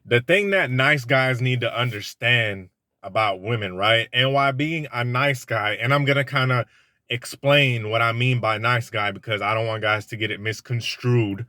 The thing that nice guys need to understand about women, right? And why being a nice guy, and I'm going to kind of explain what I mean by nice guy because I don't want guys to get it misconstrued.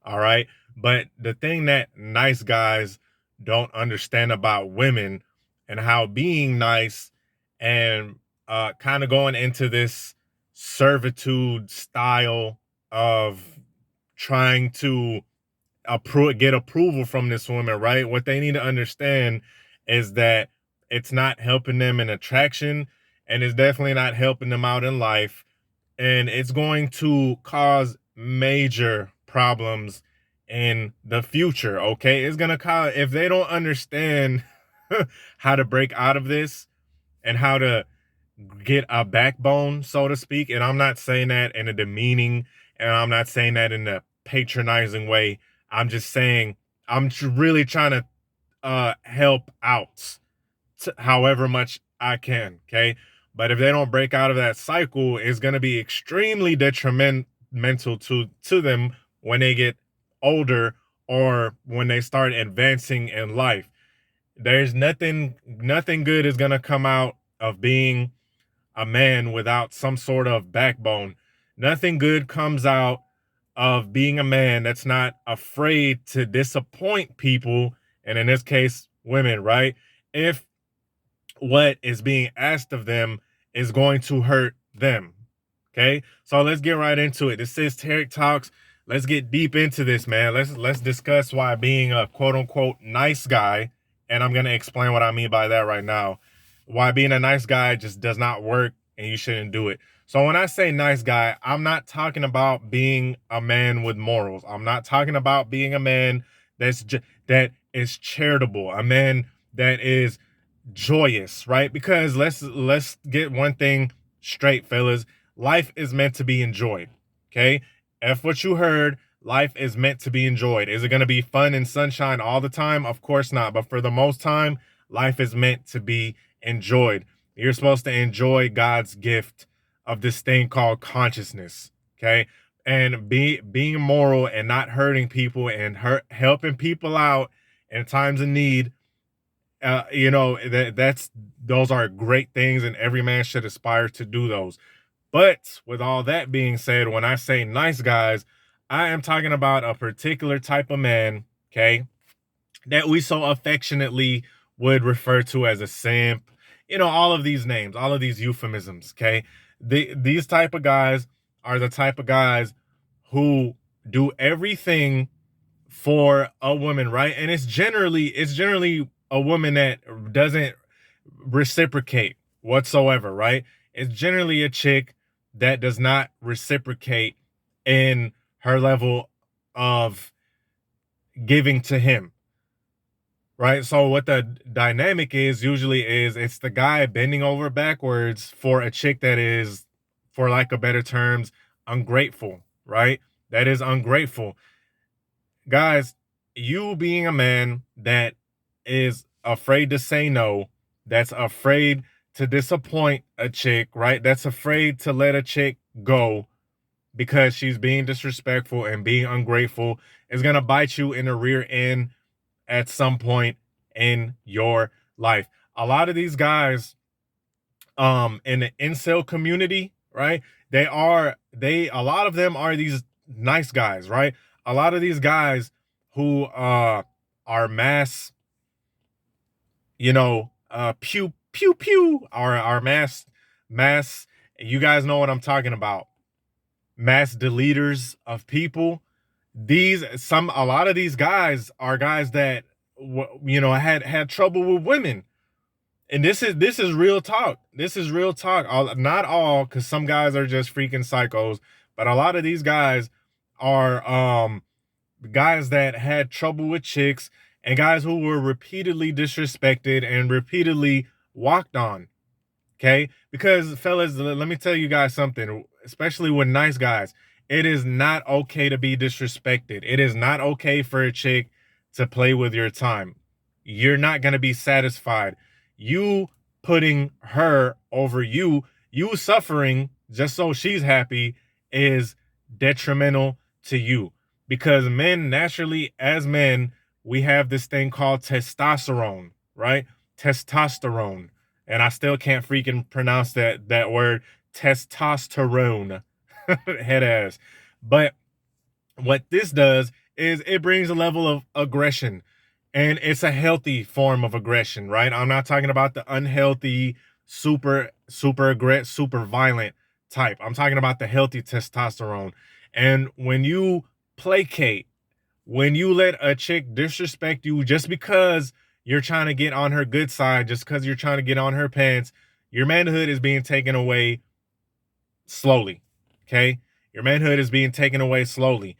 All right. But the thing that nice guys don't understand about women and how being nice and kind of going into this servitude style of trying to get approval from this woman, right? What they need to understand is that it's not helping them in attraction and it's definitely not helping them out in life. And it's going to cause major problems in the future. Okay. It's going to cause, if they don't understand how to break out of this and how to get a backbone, so to speak. And I'm not saying that in a demeaning and I'm not saying that in a patronizing way. I'm just saying really trying to help out however much I can. Okay. But if they don't break out of that cycle, it's going to be extremely detrimental to them when they get older or when they start advancing in life. There's nothing good is going to come out of being a man without some sort of backbone. Nothing good comes out of being a man that's not afraid to disappoint people, and in this case, women, right? If what is being asked of them is going to hurt them. Okay, so let's get right into it. This is Tarek Talks. Let's get deep into this, man. Let's discuss why being a quote unquote nice guy, and I'm gonna explain what I mean by that right now. Why being a nice guy just does not work and you shouldn't do it. So when I say nice guy, I'm not talking about being a man with morals. I'm not talking about being a man that is charitable, a man that is joyous, right? Because let's get one thing straight, fellas. Life is meant to be enjoyed. Okay? F what you heard. Life is meant to be enjoyed. Is it going to be fun and sunshine all the time? Of course not. But for the most time, life is meant to be enjoyed. You're supposed to enjoy God's gift of this thing called consciousness. Okay? And being moral and not hurting people and helping people out in times of need. Those are great things and every man should aspire to do those. But with all that being said, when I say nice guys, I am talking about a particular type of man, okay, that we so affectionately would refer to as a simp. All of these names, all of these euphemisms, okay? These type of guys are the type of guys who do everything for a woman, right? And it's generally a woman that doesn't reciprocate whatsoever, right? It's generally a chick that does not reciprocate in her level of giving to him, right? So what the dynamic is usually is it's the guy bending over backwards for a chick that is, for lack of better terms, ungrateful, right? That is ungrateful. Guys, you being a man that is afraid to say no, that's afraid to disappoint a chick, right? That's afraid to let a chick go because she's being disrespectful and being ungrateful is going to bite you in the rear end at some point in your life. A lot of these guys in the incel community, right? A lot of them are these nice guys, right? A lot of these guys who are mass, pew pew pew, are mass. You guys know what I'm talking about. Mass deleters of people. A lot of these guys are guys that had trouble with women. And this is real talk. This is real talk. Not all, because some guys are just freaking psychos, but a lot of these guys are guys that had trouble with chicks and guys who were repeatedly disrespected and repeatedly walked on. Okay? Because fellas, let me tell you guys something, especially with nice guys. It is not okay to be disrespected. It is not okay for a chick to play with your time. You're not going to be satisfied. You putting her over you suffering just so she's happy is detrimental to you. Because men naturally, as men, we have this thing called testosterone, right? Testosterone. And I still can't freaking pronounce that word, testosterone. Head ass. But what this does is it brings a level of aggression, and it's a healthy form of aggression, right? I'm not talking about the unhealthy, super violent type. I'm talking about the healthy testosterone. And when you placate, when you let a chick disrespect you just because you're trying to get on her good side, just because you're trying to get on her pants, your manhood is being taken away slowly. Okay? Your manhood is being taken away slowly.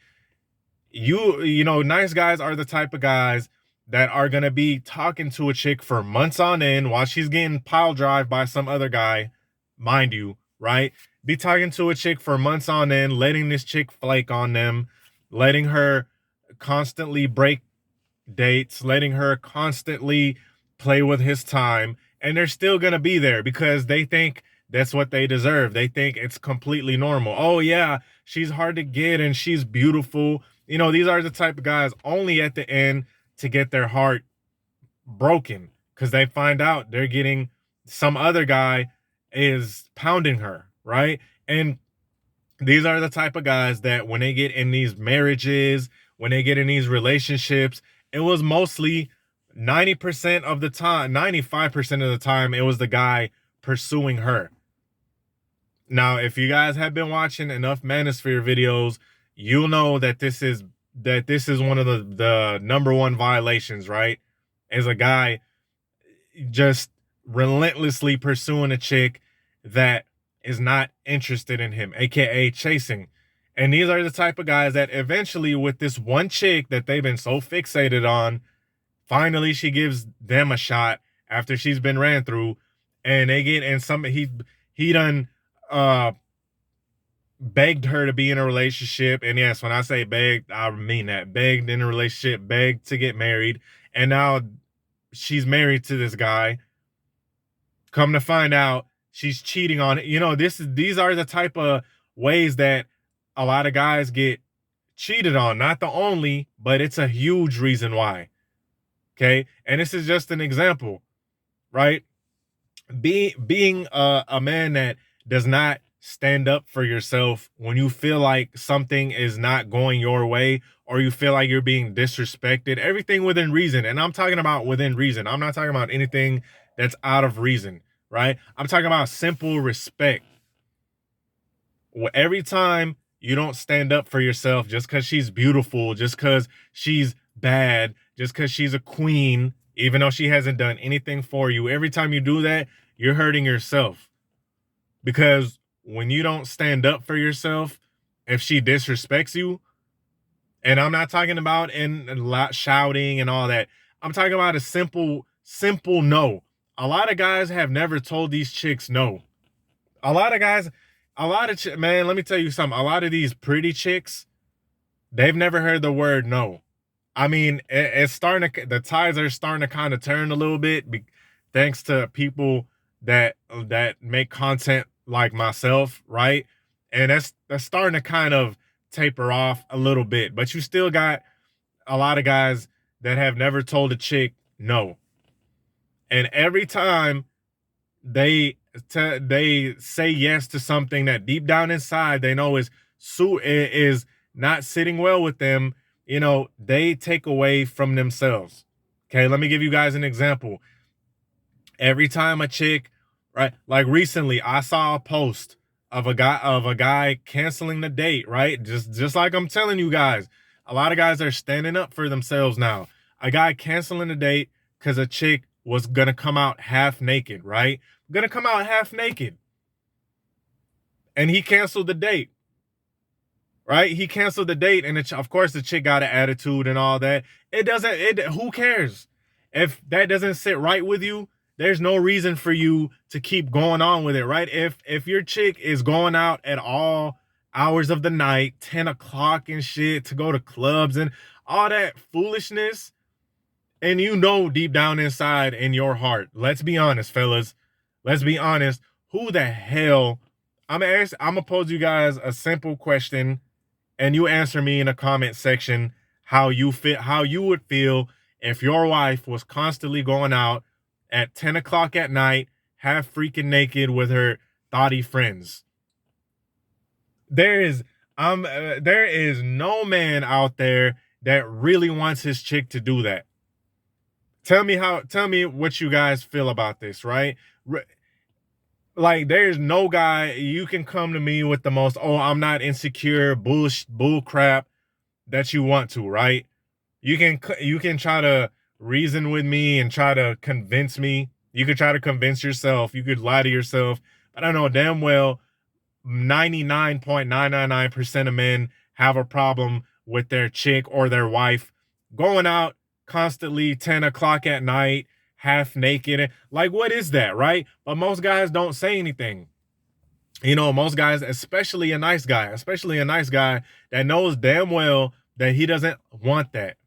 You know, nice guys are the type of guys that are going to be talking to a chick for months on end while she's getting pile drive by some other guy, mind you, right? Be talking to a chick for months on end, letting this chick flake on them, letting her constantly break dates, letting her constantly play with his time, and they're still going to be there because they think that's what they deserve. They think it's completely normal. Oh yeah, she's hard to get and she's beautiful. You know, these are the type of guys only at the end to get their heart broken because they find out they're getting some other guy is pounding her, right? And these are the type of guys that when they get in these marriages, when they get in these relationships, it was mostly 90% of the time, 95% of the time, it was the guy pursuing her. Now, if you guys have been watching enough manosphere videos, you'll know that this is one of the number one violations, right? As a guy just relentlessly pursuing a chick that is not interested in him, aka chasing. And these are the type of guys that eventually, with this one chick that they've been so fixated on, finally she gives them a shot after she's been ran through, and they get in some he done begged her to be in a relationship. And yes, when I say begged, I mean that. Begged in a relationship, begged to get married, and now she's married to this guy. Come to find out, she's cheating on it. You know, these are the type of ways that a lot of guys get cheated on. Not the only, but it's a huge reason why. Okay, and this is just an example, right? Being a man that does not stand up for yourself when you feel like something is not going your way, or you feel like you're being disrespected, everything within reason. And I'm talking about within reason. I'm not talking about anything that's out of reason, right? I'm talking about simple respect. Every time you don't stand up for yourself just because she's beautiful, just because she's bad, just because she's a queen, even though she hasn't done anything for you, every time you do that, you're hurting yourself. Because when you don't stand up for yourself, if she disrespects you, and I'm not talking about in a lot shouting and all that, I'm talking about a simple no. A lot of guys have never told these chicks no. A lot of guys, man, let me tell you something. A lot of these pretty chicks, they've never heard the word no. I mean, it's starting to, the tides are starting to kind of turn a little bit thanks to people that make content like myself, right? And that's starting to kind of taper off a little bit, but you still got a lot of guys that have never told a chick no. And every time they say yes to something that deep down inside they know is not sitting well with them, you know, they take away from themselves. Okay, let me give you guys an example. Every time a chick, right, like recently I saw a post of a guy canceling the date, right? Just like I'm telling you guys, a lot of guys are standing up for themselves now. A guy canceling the date because a chick was gonna come out half naked, right? Gonna come out half naked. And he canceled the date. Right? He canceled the date, and of course the chick got an attitude and all that. Who cares? If that doesn't sit right with you, there's no reason for you to keep going on with it, right? If your chick is going out at all hours of the night, 10 o'clock and shit, to go to clubs and all that foolishness, and you know deep down inside in your heart, let's be honest, fellas, let's be honest, who the hell, I'm gonna pose you guys a simple question, and you answer me in the comment section. how you would feel if your wife was constantly going out at 10 o'clock at night, half freaking naked with her thotty friends. There is there is no man out there that really wants his chick to do that. Tell me what you guys feel about this, right? Like, there's no guy you can come to me with the most, oh, I'm not insecure, bull crap that you want to, right? You can try to reason with me and try to convince me. You could try to convince yourself. You could lie to yourself. But I know damn well 99.999% of men have a problem with their chick or their wife going out constantly 10 o'clock at night, half naked. Like, what is that, right? But most guys don't say anything. You know, most guys, especially a nice guy that knows damn well that he doesn't want that.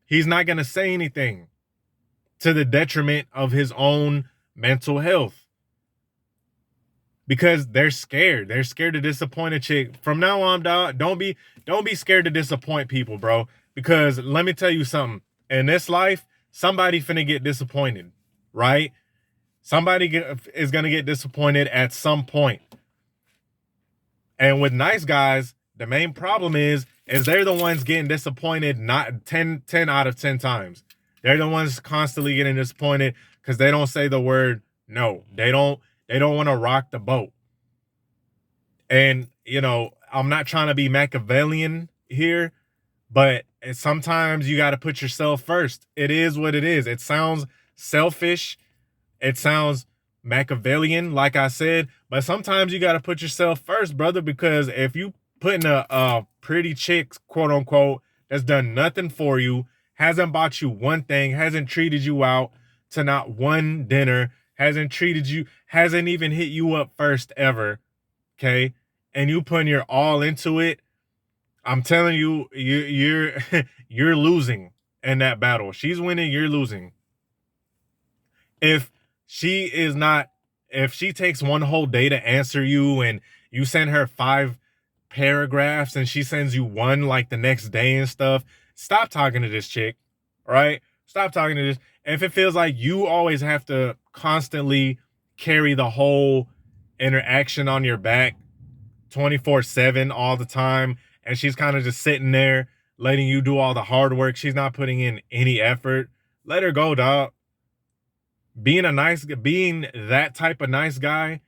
He's not going to say anything to the detriment of his own mental health, because they're scared. They're scared to disappoint a chick. From now on, don't be scared to disappoint people, bro. Because let me tell you something. In this life, somebody finna get disappointed, right? Somebody is gonna get disappointed at some point. And with nice guys, the main problem is they're the ones getting disappointed not 10 out of 10 times. They're the ones constantly getting disappointed because they don't say the word no. They don't want to rock the boat. And, you know, I'm not trying to be Machiavellian here, but sometimes you got to put yourself first. It is what it is. It sounds selfish. It sounds Machiavellian, like I said, but sometimes you got to put yourself first, brother, because if you putting a pretty chick, quote unquote, that's done nothing for you, hasn't bought you one thing, hasn't treated you out to not one dinner, hasn't even hit you up first ever, okay, and you putting your all into it, I'm telling you, you're you're losing in that battle. She's winning, you're losing. If she takes one whole day to answer you and you send her 5 paragraphs and she sends you one like the next day and stuff, stop talking to this chick, right? Stop talking to this. If it feels like you always have to constantly carry the whole interaction on your back 24/7 all the time, and she's kind of just sitting there letting you do all the hard work, she's not putting in any effort, let her go, dog. Being that type of nice guy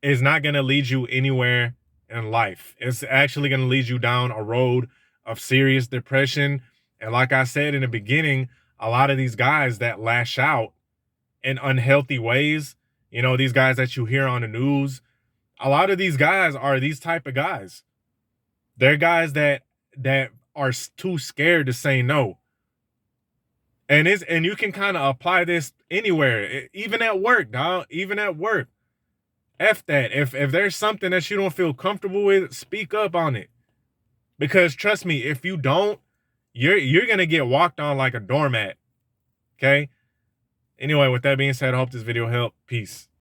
is not going to lead you anywhere in life. It's actually going to lead you down a road of serious depression. And like I said in the beginning, a lot of these guys that lash out in unhealthy ways, you know, these guys that you hear on the news, a lot of these guys are these type of guys. They're guys that are too scared to say no. And you can kind of apply this anywhere, even at work, dog. Even at work. F that. If there's something that you don't feel comfortable with, speak up on it. Because trust me, if you don't, you're gonna get walked on like a doormat. Okay? Anyway, with that being said, I hope this video helped. Peace.